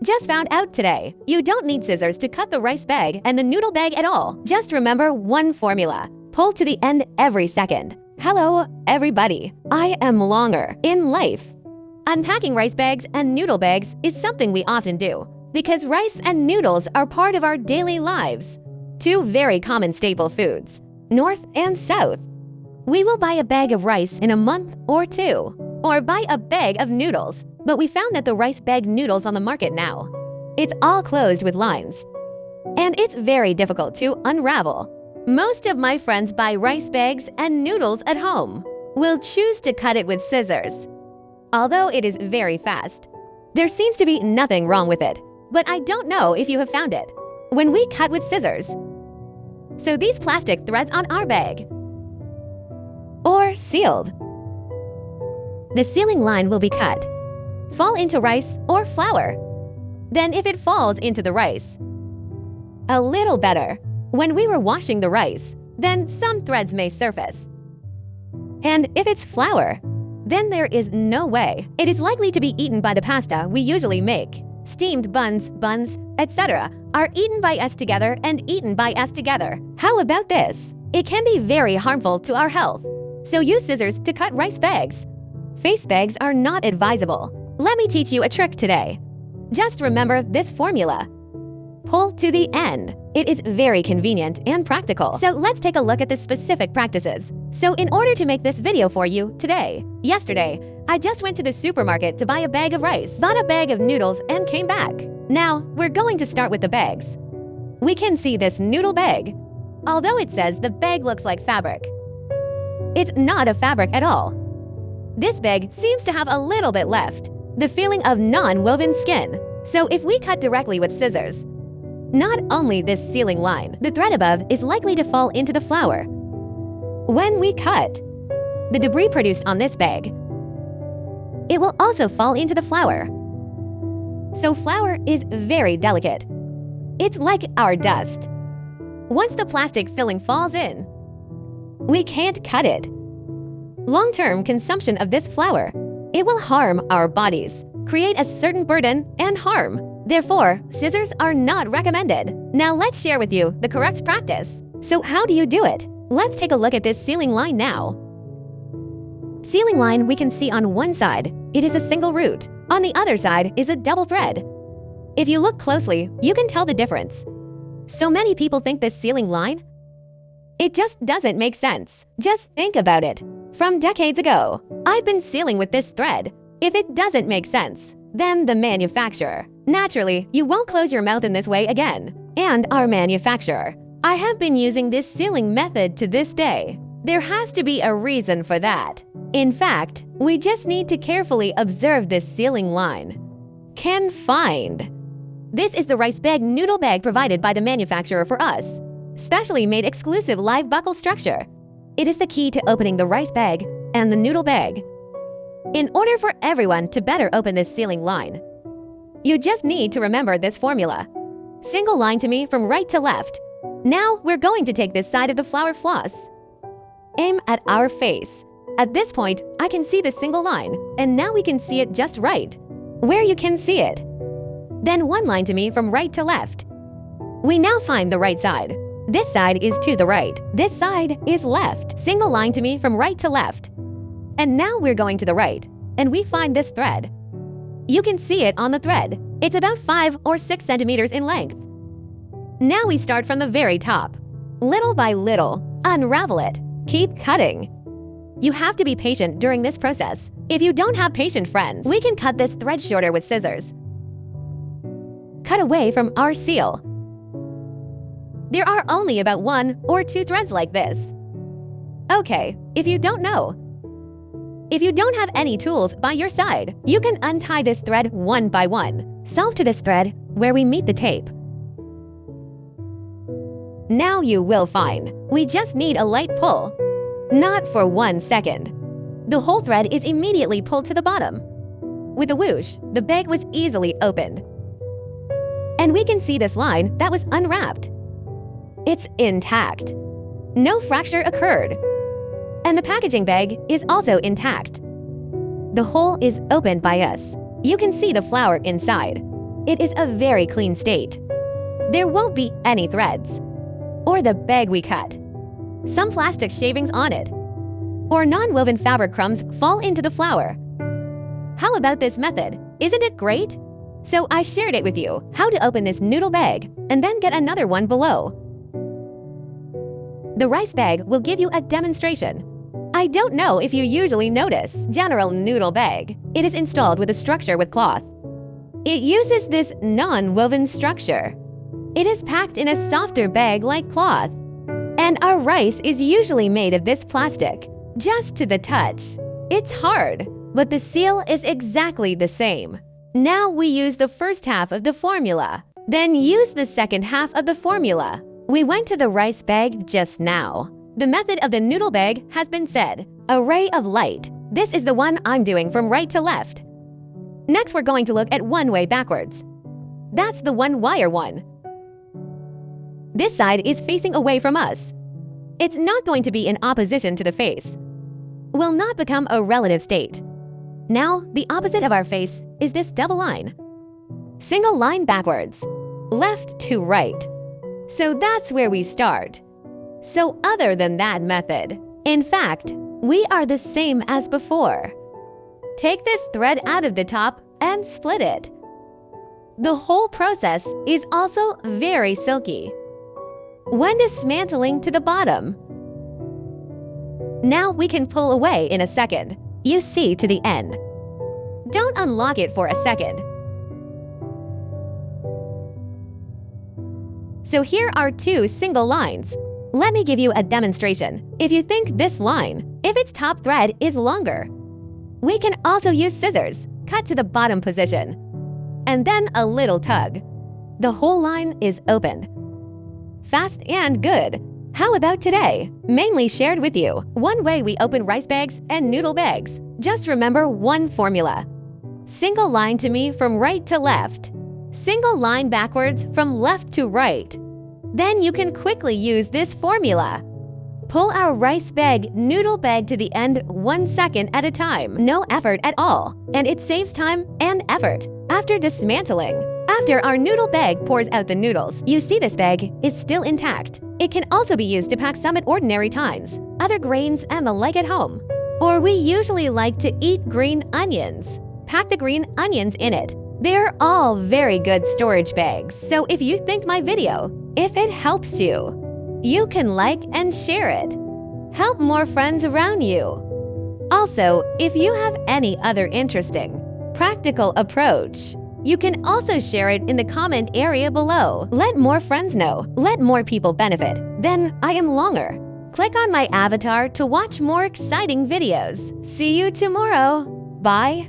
Just found out today, you don't need scissors to cut the rice bag and the noodle bag at all. Just remember one formula. Pull to the end every second. Hello, everybody. I am longer in life. Unpacking rice bags and noodle bags is something we often do because rice and noodles are part of our daily lives. Two very common staple foods, North and South. We will buy a bag of rice in a month or two, or buy a bag of noodles, but we found that the rice bag noodles on the market now, it's all closed with lines, and it's very difficult to unravel. Most of my friends buy rice bags and noodles at home. Will choose to cut it with scissors. Although it is very fast, there seems to be nothing wrong with it, but I don't know if you have found it. When we cut with scissors, so these plastic threads on our bag, or sealed, the sealing line will be cut, fall into rice or flour. Then if it falls into the rice, a little better. When we were washing the rice, then some threads may surface. And if it's flour, then there is no way. It is likely to be eaten by the pasta we usually make. Steamed buns, etc. are eaten by us together and eaten by us together. How about this? It can be very harmful to our health. So use scissors to cut rice bags. Face bags are not advisable. Let me teach you a trick today. Just remember this formula. Pull to the end. It is very convenient and practical. So let's take a look at the specific practices. So in order to make this video for you yesterday, I just went to the supermarket to buy a bag of rice, bought a bag of noodles, and came back. Now, we're going to start with the bags. We can see this noodle bag. Although it says the bag looks like fabric, it's not a fabric at all. This bag seems to have a little bit left, the feeling of non-woven skin. So if we cut directly with scissors, not only this sealing line, the thread above is likely to fall into the flour. When we cut, the debris produced on this bag, it will also fall into the flour. So flour is very delicate. It's like our dust. Once the plastic filling falls in, we can't cut it. Long-term consumption of this flour, it will harm our bodies, create a certain burden and harm. Therefore, scissors are not recommended. Now let's share with you the correct practice. So how do you do it? Let's take a look at this sealing line now. Sealing line we can see on one side, it is a single root. On the other side is a double thread. If you look closely, you can tell the difference. So many people think this sealing line, it just doesn't make sense. Just think about it. From decades ago, I've been sealing with this thread. If it doesn't make sense, then the manufacturer. Naturally, you won't close your mouth in this way again. And our manufacturer. I have been using this sealing method to this day. There has to be a reason for that. In fact, we just need to carefully observe this sealing line. Can find. This is the rice bag noodle bag provided by the manufacturer for us. Specially made exclusive live buckle structure. It is the key to opening the rice bag and the noodle bag. In order for everyone to better open this sealing line, you just need to remember this formula. Single line to me from right to left. Now we're going to take this side of the flour floss. Aim at our face. At this point, I can see the single line, and now we can see it just right, where you can see it. Then one line to me from right to left. We now find the right side. This side is to the right. This side is left. Single line to me from right to left. And now we're going to the right, and we find this thread. You can see it on the thread. It's about 5 or 6 centimeters in length. Now we start from the very top. Little by little, unravel it. Keep cutting. You have to be patient during this process. If you don't have patient friends, we can cut this thread shorter with scissors. Cut away from our seal. There are only about 1 or 2 threads like this. Okay, if you don't know, if you don't have any tools by your side, you can untie this thread one by one. Solve to this thread where we meet the tape. Now you will find, we just need a light pull. Not for 1 second. The whole thread is immediately pulled to the bottom. With a whoosh, the bag was easily opened. And we can see this line that was unwrapped. It's intact. No fracture occurred. And the packaging bag is also intact. The hole is opened by us. You can see the flour inside. it is a very clean state. There won't be any threads, or the bag we cut, some plastic shavings on it, or non-woven fabric crumbs fall into the flour. How about this method? Isn't it great? So I shared it with you, how to open this noodle bag, and then get another one below. The rice bag will give you a demonstration. I don't know if you usually notice. General noodle bag. It is installed with a structure with cloth. It uses this non-woven structure. It is packed in a softer bag like cloth. And our rice is usually made of this plastic, just to the touch. It's hard, but the seal is exactly the same. Now we use the first half of the formula, then use the second half of the formula. We went to the rice bag just now. The method of the noodle bag has been said. A ray of light. This is the one I'm doing from right to left. Next, we're going to look at one way backwards. That's the one wire one. This side is facing away from us. It's not going to be in opposition to the face. Will not become a relative state. Now, the opposite of our face is this double line. Single line backwards, left to right. So that's where we start. So other than that method, in fact, we are the same as before. Take this thread out of the top and split it. The whole process is also very silky. When dismantling to the bottom. Now we can pull away in a second. You see to the end. Don't unlock it for a second. So here are two single lines. Let me give you a demonstration. If you think this line, if its top thread is longer, we can also use scissors, cut to the bottom position, and then a little tug. The whole line is opened. Fast and good. How about today? Mainly shared with you one way we open rice bags and noodle bags. Just remember one formula. Single line to me from right to left. Single line backwards from left to right. Then you can quickly use this formula. Pull our rice bag, noodle bag to the end 1 second at a time. No effort at all. And it saves time and effort. After dismantling, after our noodle bag pours out the noodles, you see this bag is still intact. It can also be used to pack some at ordinary times, other grains and the like at home. Or we usually like to eat green onions. Pack the green onions in it. They're all very good storage bags. So if you think my video, if it helps you, you can like and share it. Help more friends around you. Also, if you have any other interesting, practical approach, you can also share it in the comment area below. Let more friends know. Let more people benefit. Then I am longer. Click on my avatar to watch more exciting videos. See you tomorrow. Bye.